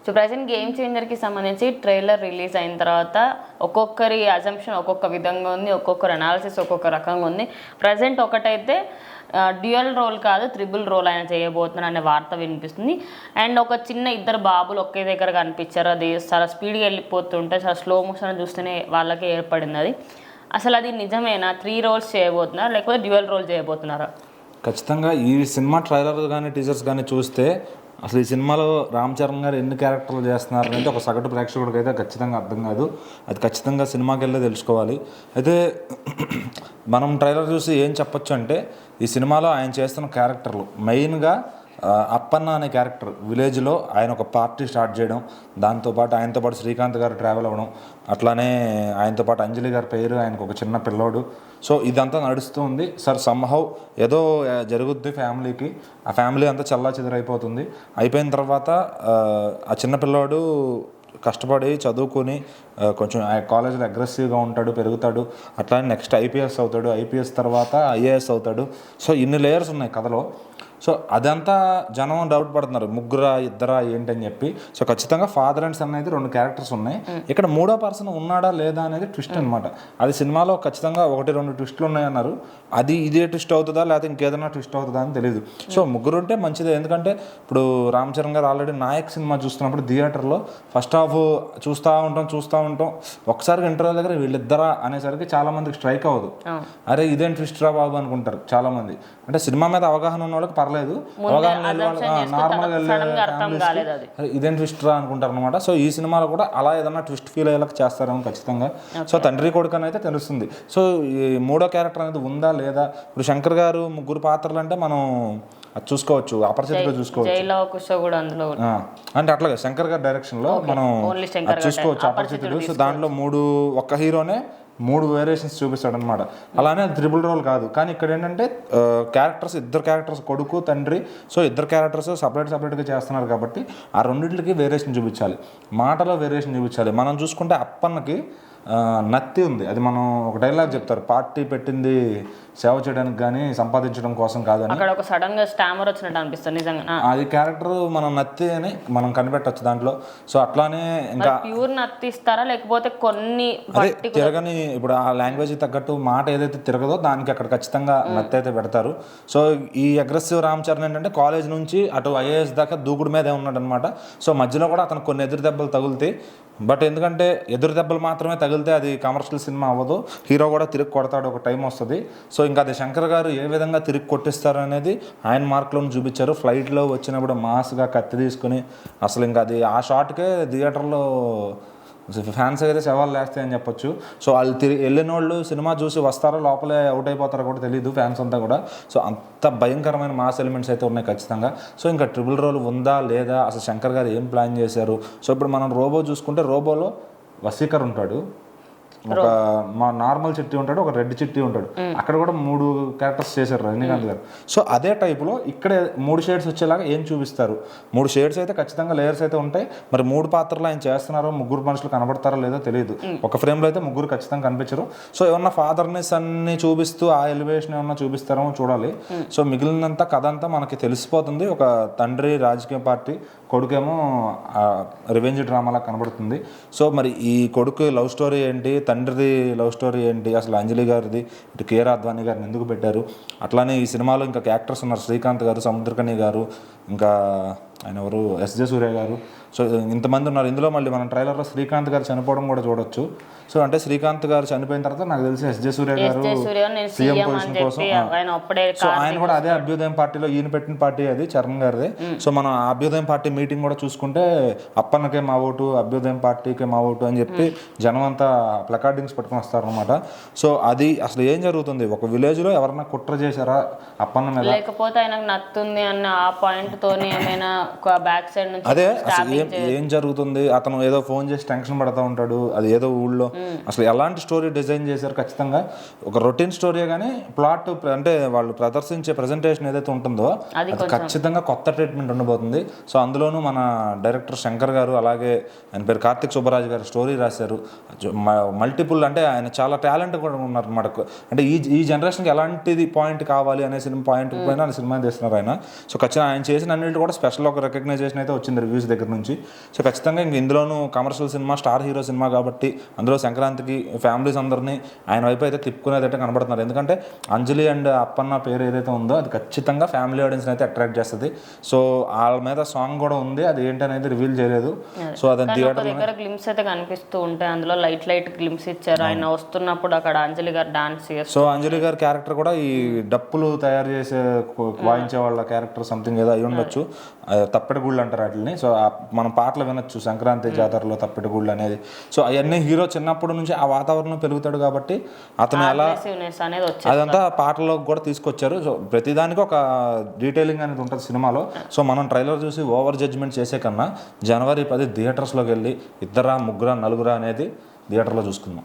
So present game చేంజర్కి సంబంధించి trailer release అయిన తర్వాత ఒక్కొక్కరి అజంప్షన్ ఒక్కొక్క విధంగా ఉంది, ఒక్కొక్కరి అనాలిసిస్ ఒక్కొక్క రకంగా ఉంది. ప్రజెంట్ ఒకటైతే డ్యూయల్ రోల్ కాదు త్రిబుల్ రోల్ ఆయన చేయబోతున్నారు అనే వార్త వినిపిస్తుంది. అండ్ ఒక చిన్న ఇద్దరు బాబులు ఒకే దగ్గర కనిపించారు, అది చాలా స్పీడ్గా వెళ్ళిపోతుంటే చాలా స్లో మోషన్ చూస్తేనే వాళ్ళకే ఏర్పడింది. అది అసలు అది నిజమేనా? 3 రోల్స్ చేయబోతున్నారా లేకపోతే డ్యూయల్ రోల్ చేయబోతున్నారా? ఖచ్చితంగా ఈ సినిమా ట్రైలర్ కానీ టీజర్స్ కానీ చూస్తే అసలు ఈ సినిమాలో రామ్ చరణ్ గారు ఎన్ని క్యారెక్టర్లు చేస్తున్నారు అంటే ఒక సగటు ప్రేక్షకుడికి అయితే ఖచ్చితంగా అర్థం కాదు. అది ఖచ్చితంగా సినిమాకి వెళ్ళే తెలుసుకోవాలి. అయితే మనం ట్రైలర్ చూసి ఏం చెప్పొచ్చు అంటే ఈ సినిమాలో ఆయన చేస్తున్న క్యారెక్టర్లు మెయిన్గా అప్పన్న అనే క్యారెక్టర్ విలేజ్లో ఆయన ఒక పార్టీ స్టార్ట్ చేయడం, దాంతోపాటు ఆయనతో పాటు శ్రీకాంత్ గారు ట్రావెల్ అవ్వడం, అట్లానే ఆయనతో పాటు అంజలి గారి పేరు, ఆయనకు ఒక చిన్న పిల్లోడు. సో ఇదంతా నడుస్తూ ఉంది. సార్ సమ్హౌ ఏదో జరుగుద్ది ఫ్యామిలీకి, ఆ ఫ్యామిలీ అంతా చల్లా చెదరైపోతుంది. అయిపోయిన తర్వాత ఆ చిన్న పిల్లోడు కష్టపడి చదువుకొని కొంచెం కాలేజీలో అగ్రెసివ్గా ఉంటాడు, పెరుగుతాడు. అట్లానే నెక్స్ట్ ఐపీఎస్ అవుతాడు, ఐపీఎస్ తర్వాత ఐఏఎస్ అవుతాడు. సో ఇన్ని లేయర్స్ ఉన్నాయి కథలో. సో అదంతా జనం డౌట్ పడుతున్నారు, ముగ్గురా ఇద్దరా ఏంటని చెప్పి. సో ఖచ్చితంగా ఫాదర్ అండ్ సన్ అయితే 2 క్యారెక్టర్స్ ఉన్నాయి. ఇక్కడ 3వ పర్సన్ ఉన్నాడా లేదా అనేది ట్విస్ట్ అనమాట. అది సినిమాలో ఖచ్చితంగా 1-2 ట్విస్టులు ఉన్నాయన్నారు. అది ఇదే ట్విస్ట్ అవుతుందా లేకపోతే ఇంకేదైనా ట్విస్ట్ అవుతుందా అని తెలియదు. సో ముగ్గురు ఉంటే మంచిదే, ఎందుకంటే ఇప్పుడు రామ్ చరణ్ గారు ఆల్రెడీ నాయక్ సినిమా చూస్తున్నప్పుడు థియేటర్లో ఫస్ట్ హాఫ్ చూస్తూ ఉంటాం ఒకసారి ఇంటర్వ్యూ దగ్గర వీళ్ళిద్దరా అనేసరికి చాలా మందికి స్ట్రైక్ అవ్వదు. అరే ఇదేం ట్విస్ట్ రా బాబు అనుకుంటారు చాలా మంది. అంటే సినిమా మీద అవగాహన ఉన్న వాళ్ళకి పర్లేదు, అవగాహన నార్మల్గా ఇదేం ట్విస్ట్ రా అనుకుంటారు అనమాట. సో ఈ సినిమాలో కూడా అలా ఏదన్నా ట్విస్ట్ ఫీల్ అయ్యేలా చేస్తారేమో ఖచ్చితంగా. సో తండ్రి కొడుకు అని అయితే తెలుస్తుంది. సో ఈ 3వ క్యారెక్టర్ అనేది ఉందా లేదా? ఇప్పుడు శంకర్ గారు ముగ్గురు పాత్రలు అంటే మనం అది చూసుకోవచ్చు, అపరిచితిలో చూసుకోవచ్చు. అంటే అట్లాగే శంకర్ గారి డైరెక్షన్ లో మనం చూసుకోవచ్చు అపరిచితుడు. సో దాంట్లో ఒక్క హీరోనే 3 వేరియేషన్స్ చూపిస్తాడు అనమాట. అలానే అది త్రిబుల్ రోల్ కాదు. కానీ ఇక్కడ ఏంటంటే ఇద్దరు క్యారెక్టర్స్ కొడుకు తండ్రి. సో ఇద్దరు క్యారెక్టర్స్ సపరేట్గా చేస్తున్నారు కాబట్టి ఆ రెండింటికి వేరియేషన్ చూపించాలి, మాటలో వేరియేషన్ చూపించాలి. మనం చూసుకుంటే అప్పన్నకి నత్తి ఉంది. అది మనం ఒక డైలాగ్ చెప్తారు, పార్టీ పెట్టింది సేవ చేయడానికి కానీ సంపాదించడం కోసం కాదని. అక్కడ ఒక సడన్ గా స్టామర్ వచ్చినట్టు అనిపిస్తుంది నిజంగా. అది క్యారెక్టర్ మనం నత్తి అని మనం కనిపెట్టచ్చు దాంట్లో. సో అట్లానే ఇంకా ప్యూర్ నత్తి ఇస్తారా లేకపోతే కొన్ని తిరగని ఇప్పుడు ఆ లాంగ్వేజ్ తగ్గట్టు మాట ఏదైతే తిరగదో దానికి అక్కడ ఖచ్చితంగా నత్తి అయితే పెడతారు. సో ఈ అగ్రెసివ్ రామ్ చరణ్ ఏంటంటే కాలేజ్ నుంచి అటు ఐఏఎస్ దాకా దూకుడు మీదే ఉన్నాడు అనమాట. సో మధ్యలో కూడా అతను కొన్ని ఎదురు దెబ్బలు తగులుతాయి. బట్ ఎందుకంటే ఎదురు దెబ్బలు మాత్రమే తగిలితే అది కమర్షియల్ సినిమా అవ్వదు, హీరో కూడా తిరిగి కొడతాడు, ఒక టైం వస్తుంది. సో ఇంకా అది శంకర్ గారు ఏ విధంగా తిరిగి కొట్టిస్తారు అనేది ఆయన మార్క్లో చూపించారు. ఫ్లైట్లో వచ్చినప్పుడు మాస్గా కత్తి తీసుకుని అసలు ఇంకా అది ఆ షాట్కే థియేటర్లో ఫ్యాన్స్ అయితే సవాళ్ళు వేస్తాయని చెప్పొచ్చు. సో వాళ్ళు వెళ్ళిన వాళ్ళు సినిమా చూసి వస్తారో లోపలే అవుట్ అయిపోతారో కూడా తెలియదు ఫ్యాన్స్ అంతా కూడా. సో అంత భయంకరమైన మాస్ ఎలిమెంట్స్ అయితే ఉన్నాయి ఖచ్చితంగా. సో ఇంకా ట్రిపుల్ రోల్ ఉందా లేదా, అసలు శంకర్ గారు ఏం ప్లాన్ చేశారు? సో ఇప్పుడు మనం రోబో చూసుకుంటే రోబోలో వసీకర్ ఉంటాడు, ఒక మా నార్మల్ చిట్టి ఉంటాడు, ఒక రెడ్ చిట్టి ఉంటాడు. అక్కడ కూడా 3 క్యారెక్టర్స్ చేశారు రజనీకాంత్ గారు. సో అదే టైపులో ఇక్కడ 3 షేడ్స్ వచ్చేలాగా ఏం చూపిస్తారు? 3 షేడ్స్ అయితే ఖచ్చితంగా లేయర్స్ అయితే ఉంటాయి. మరి 3 పాత్రలు ఆయన చేస్తున్నారో, ముగ్గురు మనుషులు కనబడతారో లేదో తెలియదు. ఒక ఫ్రేమ్లో అయితే ముగ్గురు ఖచ్చితంగా కనిపించరు. సో ఏమన్నా ఫాదర్ని సన్ని చూపిస్తూ ఆ ఎలివేషన్ ఏమన్నా చూపిస్తారో చూడాలి. సో మిగిలినంత కథ అంతా మనకి తెలిసిపోతుంది. ఒక తండ్రి రాజకీయ పార్టీ, కొడుకేమో రివెంజ్ డ్రామాలా కనబడుతుంది. సో మరి ఈ కొడుకు లవ్ స్టోరీ ఏంటి, తండ్రిది లవ్ స్టోరీ ఏంటి, అసలు అంజలి గారిది, ఇటు కేఆర్ అద్వానీ గారిని ఎందుకు పెట్టారు? అట్లానే ఈ సినిమాలో ఇంకా యాక్టర్స్ ఉన్నారు, శ్రీకాంత్ గారు, సముద్రకని గారు, ఇంకా ఆయన ఎవరు ఎస్జే సూర్య గారు. సో ఇంతమంది ఉన్నారు ఇందులో. మళ్ళీ మనం ట్రైలర్లో శ్రీకాంత్ గారు చనిపోవడం కూడా చూడొచ్చు. సో అంటే శ్రీకాంత్ గారు చనిపోయిన తర్వాత నాకు తెలిసి ఎస్జే సూర్య గారు సీఎం పొజిషన్ కోసం, సో ఆయన కూడా అదే అభ్యుదయం పార్టీలో ఈయన పెట్టిన పార్టీ అది చరణ్ గారిదే. సో మనం అభ్యుదయం పార్టీ మీటింగ్ కూడా చూసుకుంటే అప్పన్నకే మా ఓటు, అభ్యుదయం పార్టీకే మా ఓటు అని చెప్పి జనం అంతా ప్లకార్డింగ్స్ పట్టుకుని వస్తారనమాట. సో అది అసలు ఏం జరుగుతుంది? ఒక విలేజ్లో ఎవరన్నా కుట్ర చేశారా అప్పన్న మీద, లేకపోతే ఆయనకు నత్తుంది అన్న ఆ పాయింట్ తోనే ఏమైనా బ్యాక్ సైడ్ నుంచి అదే అసలు ఏం జరుగుతుంది? అతను ఏదో ఫోన్ చేసి టెన్షన్ పడతా ఉంటాడు, అది ఏదో ఊళ్ళో. అసలు ఎలాంటి స్టోరీ డిజైన్ చేశారు? ఖచ్చితంగా ఒక రొటీన్ స్టోరీ, కానీ ప్లాట్ అంటే వాళ్ళు ప్రదర్శించే ప్రెజెంటేషన్ ఏదైతే ఉంటుందో అది ఖచ్చితంగా కొత్త ట్రీట్మెంట్ ఉండబోతుంది. సో అందులోనూ మన డైరెక్టర్ శంకర్ గారు, అలాగే ఆయన పేరు కార్తిక్ సుబ్బరాజు గారు స్టోరీ రాశారు. మల్టిపుల్ అంటే ఆయన చాలా టాలెంట్ కూడా ఉన్నారు అన్నమాట. అంటే ఈ జనరేషన్కి ఎలాంటిది పాయింట్ కావాలి అనే సినిమా పాయింట్ పైన సినిమా తీస్తున్నారు ఆయన. సో ఖచ్చితంగా ఆయన చేసిన అన్నింటి కూడా స్పెషల్ ఒక రికగ్నైజేషన్ అయితే వచ్చింది రివ్యూస్ దగ్గర నుంచి. నుంచి. సో ఖచ్చితంగా ఇంక ఇందులోనూ commercial cinema, star hero cinema కాబట్టి అందులో సంక్రాంతికి ఫ్యామిలీస్ అందరినీ ఆయన వైపు అయితే తిప్పుకునేదైతే కనబడుతున్నారు. ఎందుకంటే అంజలి అండ్ అప్పన్న పేరు ఏదైతే ఉందో అది ఖచ్చితంగా ఫ్యామిలీ ఆడియన్స్ని అయితే అట్రాక్ట్ చేస్తుంది. సో వాళ్ళ మీద సాంగ్ కూడా ఉంది, అది ఏంటనేది రివీల్ చేయలేదు. సో అది థియేటర్ దగ్గర గ్లిమ్స్ అయితే కనిపిస్తూ ఉంటాయి, అందులో లైట్ గ్లిమ్స్ ఇచ్చారు. ఆయన వస్తున్నప్పుడు అక్కడ అంజలి గారు డాన్స్ చేస్తారు. సో అంజలి గారి క్యారెక్టర్ కూడా ఈ డప్పులు తయారు చేసే వాయించే వాళ్ళ క్యారెక్టర్ సంథింగ్ ఏదో అయి ఉండొచ్చు. తప్పెటగుళ్ళు అంటారు వాటిని. సో మనం పాటలు వినొచ్చు సంక్రాంతి జాతరలో తప్పెటగుళ్ళు అనేది. సో అవన్నీ హీరో చిన్నప్పటి నుంచి ఆ వాతావరణం పెరుగుతాడు కాబట్టి అతను ఎలా అదంతా పాటల్లోకి కూడా తీసుకొచ్చారు. సో ప్రతిదానికి ఒక డీటెయిలింగ్ అనేది ఉంటుంది సినిమాలో. సో మనం ట్రైలర్ చూసి ఓవర్ జడ్జ్మెంట్ చేసే కన్నా జనవరి 10 థియేటర్స్లోకి వెళ్ళి 2, 3, 4 అనేది థియేటర్లో చూసుకుందాం.